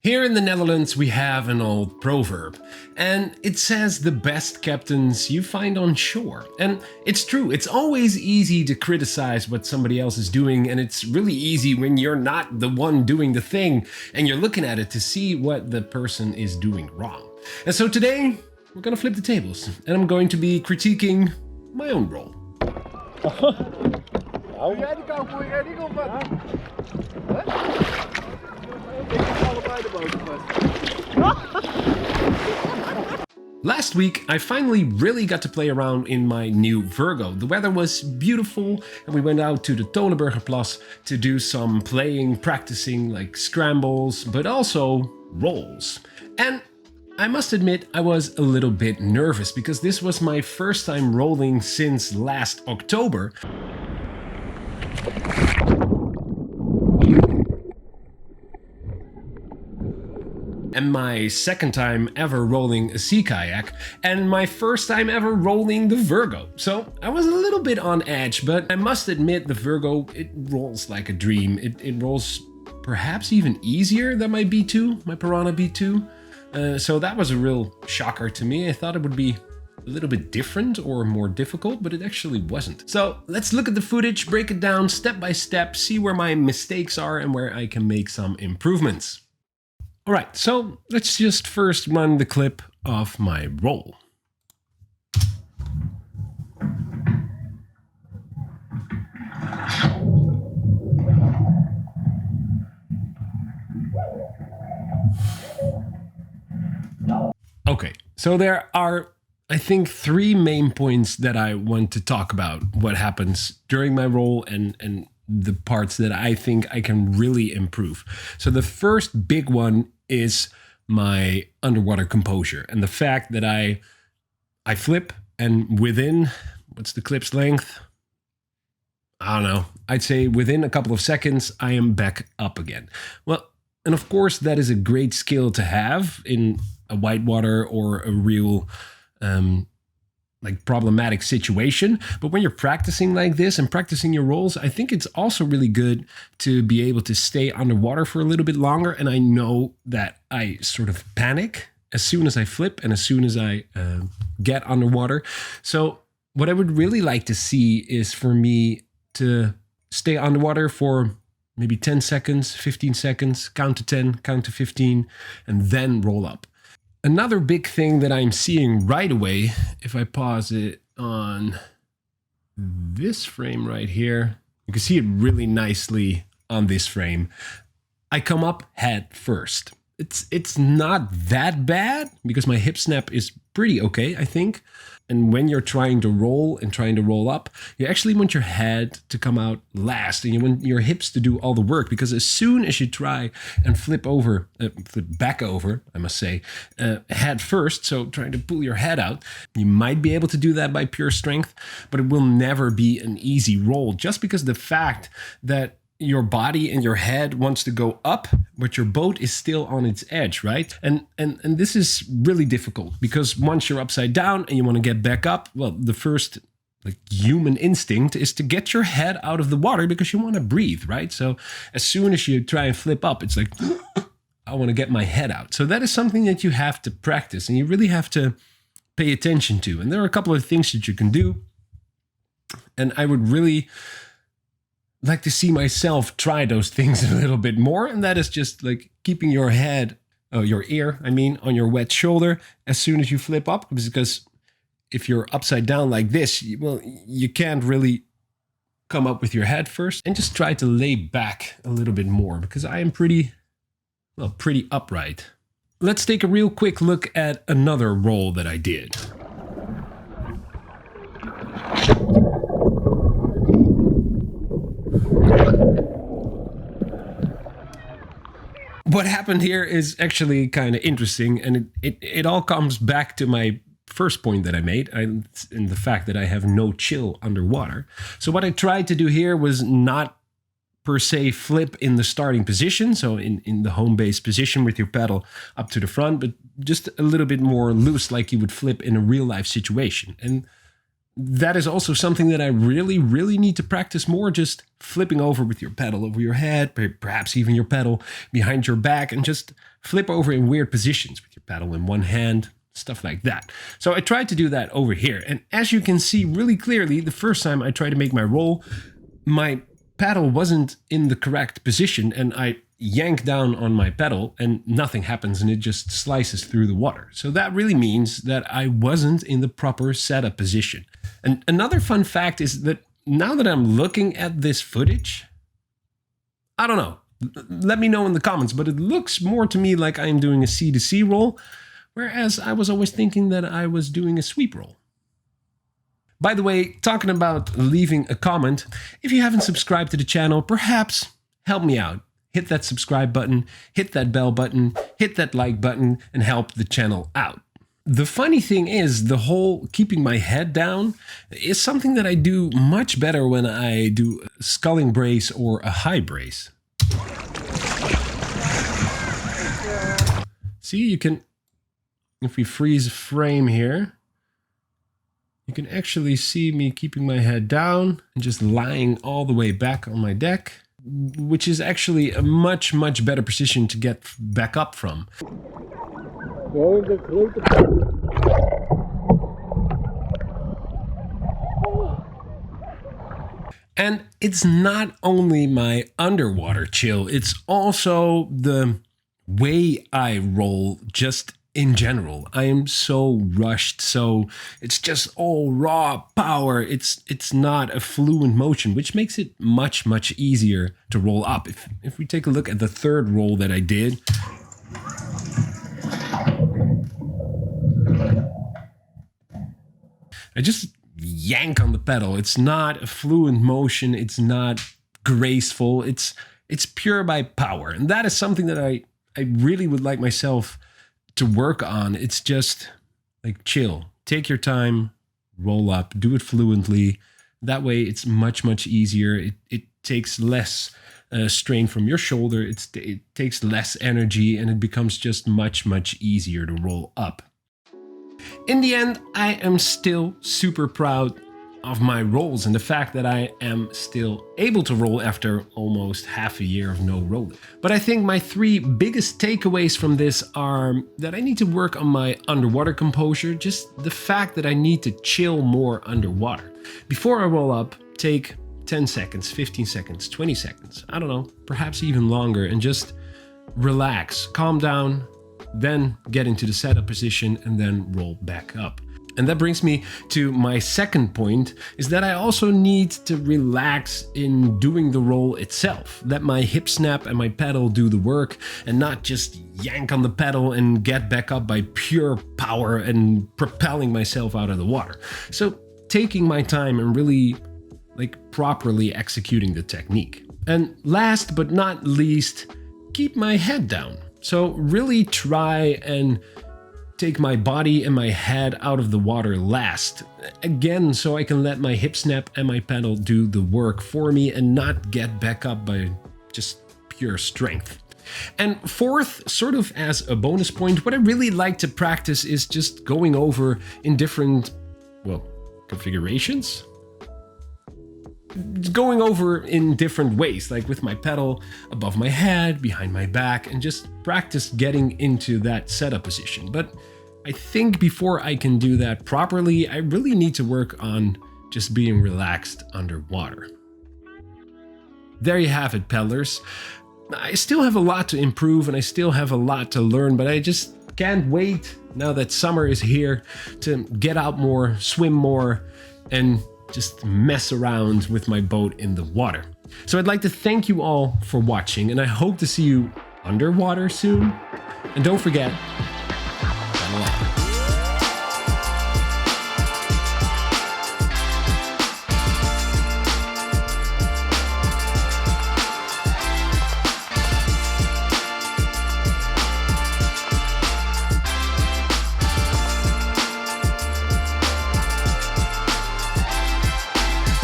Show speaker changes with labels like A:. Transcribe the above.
A: Here in the Netherlands we have an old proverb, and it says the best captains you find on shore. And it's true, it's always easy to criticize what somebody else is doing, and it's really easy when you're not the one doing the thing and you're looking at it to see what the person is doing wrong. And so today we're gonna flip the tables, and I'm going to be critiquing my own role.
B: Doe jij die kou voor jij niet op wat? Ik heb allebei de boten vast.
A: Last week, I finally really got to play around in my new Virgo. The weather was beautiful and we went out to the Tolenburgerplas to do some playing, practicing like scrambles, but also rolls. And I must admit I was a little bit nervous because this was my first time rolling since last October. And my second time ever rolling a sea kayak, and my first time ever rolling the Virgo. So I was a little bit on edge, but I must admit the Virgo, it rolls like a dream. It rolls perhaps even easier than my B2, my Piranha B2. So that was a real shocker to me. I thought it would be a little bit different or more difficult, but it actually wasn't. So let's look at the footage, break it down step by step, see where my mistakes are and where I can make some improvements. Alright, so let's just first run the clip of my roll. Okay, so there are, I think, three main points that I want to talk about. What happens during my roll and the parts that I think I can really improve. So the first big one is my underwater composure and the fact that I flip and within, what's the clip's length? I don't know. I'd say within a couple of seconds, I am back up again. Well, and of course that is a great skill to have in a whitewater or a real like problematic situation. But when you're practicing like this and practicing your rolls, I think it's also really good to be able to stay underwater for a little bit longer. And I know that I sort of panic as soon as I flip and as soon as I get underwater. So what I would really like to see is for me to stay underwater for maybe 10 seconds, 15 seconds, count to 10, count to 15, and then roll up. Another big thing that I'm seeing right away, if I pause it on this frame right here, you can see it really nicely on this frame. I come up head first. It's not that bad because my hip snap is pretty okay, I think. And when you're trying to roll and trying to roll up, you actually want your head to come out last and you want your hips to do all the work, because as soon as you try and flip back over, I must say, head first, so trying to pull your head out, you might be able to do that by pure strength, but it will never be an easy roll, just because the fact that your body and your head wants to go up, but your boat is still on its edge, right? And this is really difficult because once you're upside down and you want to get back up, well, the first like human instinct is to get your head out of the water because you want to breathe, right? So as soon as you try and flip up, it's like, I want to get my head out. So that is something that you have to practice and you really have to pay attention to. And there are a couple of things that you can do. And I would really like to see myself try those things a little bit more, and that is just like keeping your ear, on your wet shoulder as soon as you flip up, because if you're upside down like this, well, you can't really come up with your head first, and just try to lay back a little bit more because I am pretty upright. Let's take a real quick look at another roll that I did. What happened here is actually kind of interesting, and it all comes back to my first point that I made, in the fact that I have no chill underwater. So what I tried to do here was not per se flip in the starting position, so in the home base position with your paddle up to the front, but just a little bit more loose like you would flip in a real life situation. And that is also something that I really need to practice more, just flipping over with your pedal over your head, perhaps even your pedal behind your back, and just flip over in weird positions with your pedal in one hand, stuff like that. So I tried to do that over here. And as you can see really clearly, the first time I tried to make my roll, my paddle wasn't in the correct position, and I yank down on my pedal and nothing happens, and it just slices through the water. So that really means that I wasn't in the proper setup position. And another fun fact is that now that I'm looking at this footage, I don't know, let me know in the comments, but it looks more to me like I'm doing a C to C roll, whereas I was always thinking that I was doing a sweep roll. By the way, talking about leaving a comment, if you haven't subscribed to the channel, perhaps help me out. Hit that subscribe button, hit that bell button, hit that like button, and help the channel out. The funny thing is, the whole keeping my head down is something that I do much better when I do a sculling brace or a high brace. See, you can, if we freeze frame here, you can actually see me keeping my head down and just lying all the way back on my deck, which is actually a much better position to get back up from. And it's not only my underwater chill, it's also the way I roll just in general. I am so rushed, so it's just all raw power. It's not a fluent motion, which makes it much easier to roll up. If we take a look at the third roll that I did, I just yank on the pedal. It's not a fluent motion. It's not graceful. It's pure by power. And that is something that I really would like myself to work on. It's just like chill. Take your time, roll up, do it fluently. That way it's much easier. It takes less strain from your shoulder. It takes less energy, and it becomes just much easier to roll up. In the end, I am still super proud of my rolls and the fact that I am still able to roll after almost half a year of no rolling. But I think my three biggest takeaways from this are that I need to work on my underwater composure, just the fact that I need to chill more underwater. Before I roll up, take 10 seconds, 15 seconds, 20 seconds, I don't know, perhaps even longer, and just relax, calm down, then get into the setup position and then roll back up. And that brings me to my second point, is that I also need to relax in doing the roll itself. Let my hip snap and my pedal do the work, and not just yank on the pedal and get back up by pure power and propelling myself out of the water. So taking my time and really properly executing the technique. And last but not least, keep my head down. So really try and take my body and my head out of the water last. Again, so I can let my hip snap and my pedal do the work for me and not get back up by just pure strength. And fourth, sort of as a bonus point, what I really like to practice is just going over in different, configurations. Going over in different ways, like with my pedal above my head, behind my back, and just practice getting into that setup position. But I think before I can do that properly, I really need to work on just being relaxed underwater. There you have it, paddlers. I still have a lot to improve and I still have a lot to learn, but I just can't wait, now that summer is here, to get out more, swim more, and just mess around with my boat in the water. So I'd like to thank you all for watching, and I hope to see you underwater soon. And don't forget,